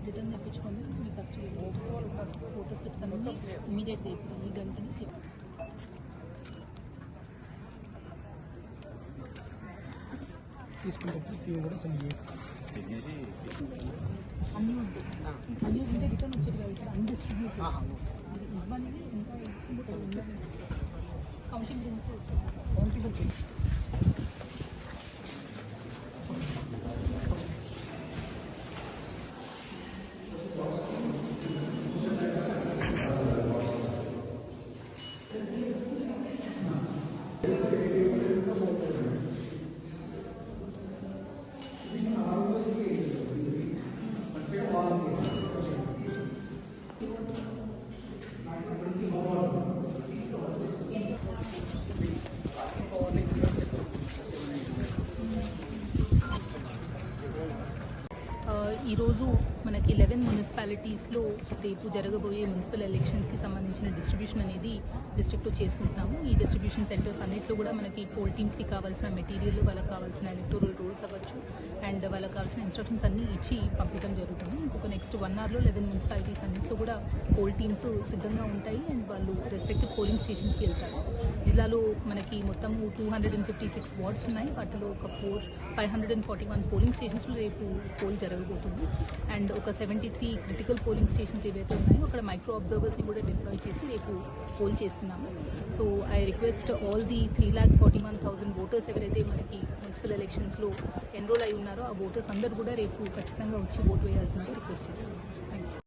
Return తెప్పించుకొని మీ first photo slips అన్నీ ఇమీడియట్గా ఈ గంటని అన్యూజ్ ఉంటే రిటర్న్ వచ్చేది కదా ఇక్కడ అన్డిస్ట్రిబ్యూట్ ఇవ్వాలి. ఇంకా కౌంటింగ్ రూమ్స్లో వచ్చాయి. ఈరోజు మనకి 11 మున్సిపాలిటీస్లో రేపు జరగబోయే మున్సిపల్ ఎలక్షన్స్కి సంబంధించిన డిస్ట్రిబ్యూషన్ అనేది డిస్ట్రిక్ట్లో చేసుకుంటున్నాము. ఈ డిస్ట్రిబ్యూషన్ సెంటర్స్ అన్నింటిలో కూడా మనకి పోల్ టీమ్స్కి కావాల్సిన మెటీరియల్, వాళ్ళకి కావాల్సిన ఎలక్టోరల్ రూల్స్ అవ్వచ్చు అండ్ వాళ్ళకి కావాల్సిన ఇన్స్ట్రక్షన్స్ అన్నీ ఇచ్చి పంపించడం జరుగుతుంది. ఇంకొక నెక్స్ట్ 1 అవర్లో 11 మున్సిపాలిటీస్ అన్నింటిలో కూడా పోల్ టీమ్స్ సిద్ధంగా ఉంటాయి అండ్ వాళ్ళు రెస్పెక్టివ్ పోలింగ్ స్టేషన్స్కి వెళ్తారు. జిల్లాలో మనకి మొత్తము 256 వార్డ్స్ ఉన్నాయి. వాటిలో ఒక 541 పోలింగ్ స్టేషన్స్లో రేపు పోల్ జరగబోతుంది అండ్ ఒక 73 క్రిటికల్ పోలింగ్ స్టేషన్స్ ఏవైతే ఉన్నాయో అక్కడ మైక్రో అబ్జర్వర్స్ని కూడా డిప్లాయ్ చేసి రేపు పోల్ చేస్తున్నాము. So I request all the 3,41,000 voters ఎవరైతే మనకి మున్సిపల్ ఎలక్షన్స్లో ఎన్రోల్ అయి ఉన్నారో ఆ ఓటర్స్ అందరూ కూడా రేపు ఖచ్చితంగా వచ్చి ఓటు వేయాల్సిందిగా రిక్వెస్ట్ చేస్తున్నాము.